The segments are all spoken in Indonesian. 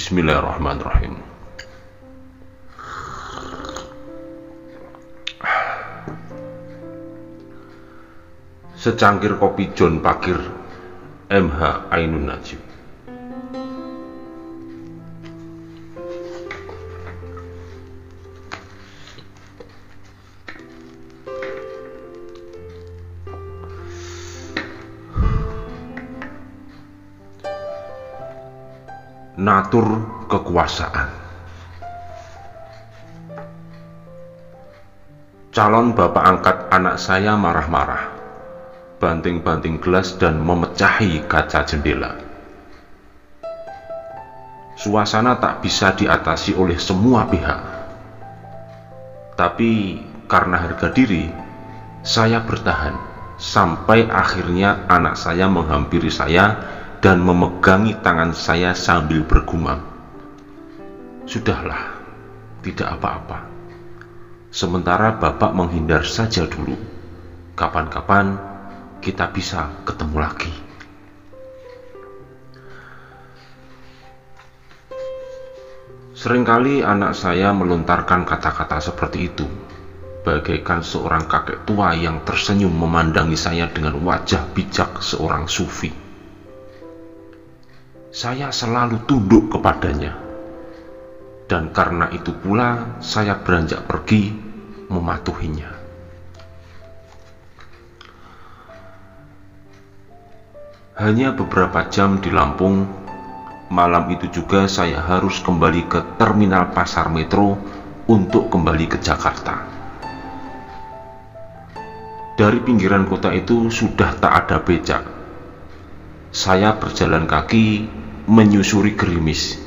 Bismillahirrahmanirrahim. Secangkir kopi John Pakir, M.H. Ainun Najib. Natur kekuasaan. Calon bapak angkat anak saya marah-marah, banting-banting gelas dan memecahi kaca jendela. Suasana tak bisa diatasi oleh semua pihak. Tapi karena harga diri, saya bertahan sampai akhirnya anak saya menghampiri saya dan memegangi tangan saya sambil bergumam, "Sudahlah, tidak apa-apa. Sementara Bapak menghindar saja dulu. Kapan-kapan kita bisa ketemu lagi." Seringkali anak saya melontarkan kata-kata seperti itu, bagaikan seorang kakek tua yang tersenyum memandangi saya dengan wajah bijak seorang sufi. Saya selalu tunduk kepadanya, dan karena itu pula saya beranjak pergi mematuhinya. Hanya beberapa jam di Lampung, malam itu juga saya harus kembali ke terminal pasar metro untuk kembali ke Jakarta. Dari pinggiran kota itu sudah tak ada becak. Saya berjalan kaki menyusuri gerimis.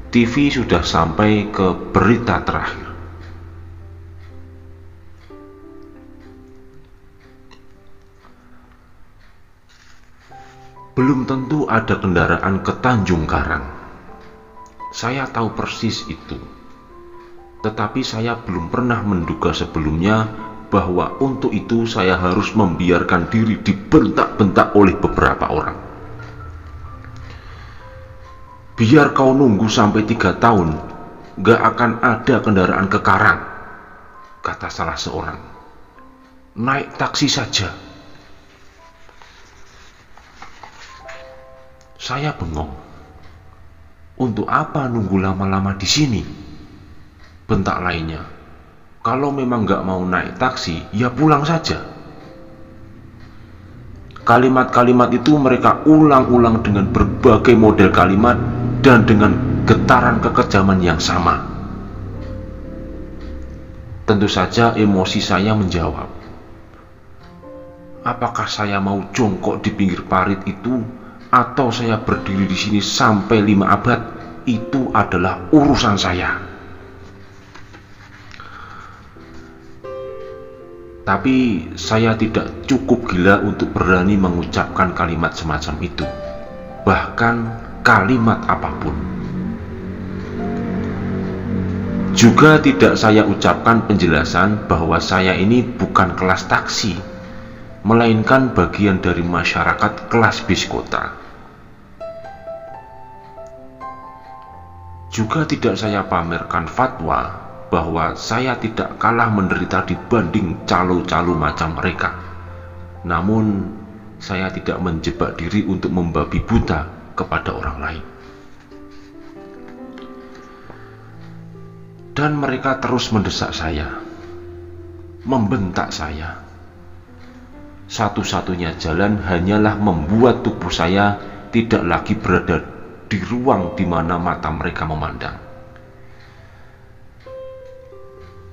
TV sudah sampai ke berita terakhir. Belum tentu ada kendaraan ke Tanjung Karang. Saya tahu persis itu. Tetapi saya belum pernah menduga sebelumnya bahwa untuk itu saya harus membiarkan diri dibentak-bentak oleh beberapa orang. "Biar kau nunggu sampai 3 tahun, gak akan ada kendaraan ke Karang," kata salah seorang. "Naik taksi saja." Saya bengong. "Untuk apa nunggu lama-lama di sini?" Bentak lainnya, "Kalau memang gak mau naik taksi, ya pulang saja." Kalimat-kalimat itu mereka ulang-ulang dengan berbagai model kalimat dan dengan getaran kekejaman yang sama. Tentu saja emosi saya menjawab, apakah saya mau jongkok di pinggir parit itu atau saya berdiri di sini sampai 5 abad, itu adalah urusan saya. Tapi saya tidak cukup gila untuk berani mengucapkan kalimat semacam itu, bahkan kalimat apapun. Juga tidak saya ucapkan penjelasan bahwa saya ini bukan kelas taksi, melainkan bagian dari masyarakat kelas bis kota. Juga tidak saya pamerkan fatwa bahwa saya tidak kalah menderita dibanding calo-calo macam mereka. Namun, saya tidak menjebak diri untuk membabi buta kepada orang lain. Dan mereka terus mendesak saya, membentak saya. Satu-satunya jalan hanyalah membuat tubuh saya tidak lagi berada di ruang di mana mata mereka memandang.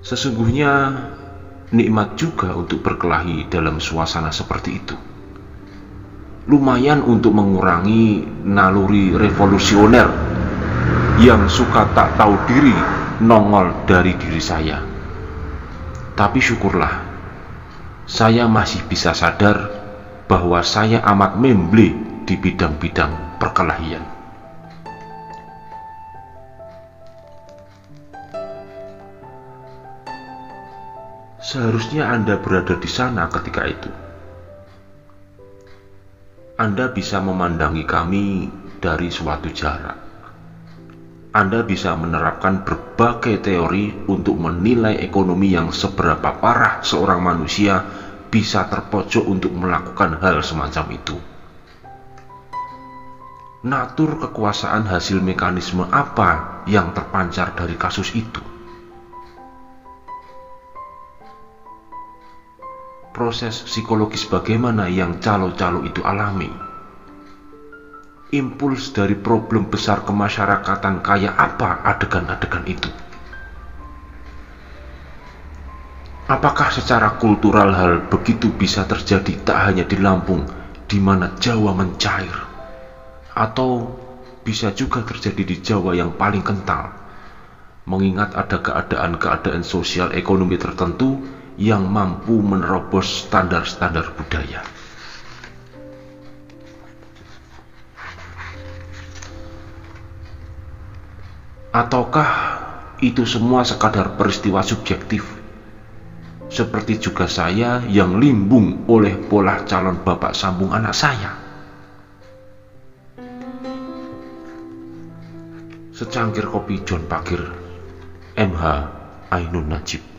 Sesungguhnya nikmat juga untuk berkelahi dalam suasana seperti itu. Lumayan untuk mengurangi naluri revolusioner yang suka tak tahu diri nongol dari diri saya. Tapi syukurlah, saya masih bisa sadar bahwa saya amat memble di bidang-bidang perkelahian. Seharusnya Anda berada di sana ketika itu. Anda bisa memandangi kami dari suatu jarak. Anda bisa menerapkan berbagai teori untuk menilai ekonomi yang seberapa parah seorang manusia bisa terpojok untuk melakukan hal semacam itu. Natur kekuasaan hasil mekanisme apa yang terpancar dari kasus itu? Proses psikologis bagaimana yang calo-calo itu alami? Impuls dari problem besar kemasyarakatan kayak apa adegan-adegan itu? Apakah secara kultural hal begitu bisa terjadi tak hanya di Lampung, di mana Jawa mencair? Atau bisa juga terjadi di Jawa yang paling kental, mengingat ada keadaan-keadaan sosial ekonomi tertentu yang mampu menerobos standar-standar budaya. Ataukah itu semua sekadar peristiwa subjektif, seperti juga saya yang limbung oleh pola calon bapak sambung anak saya? Secangkir kopi John Pakir, MH Ainun Najib.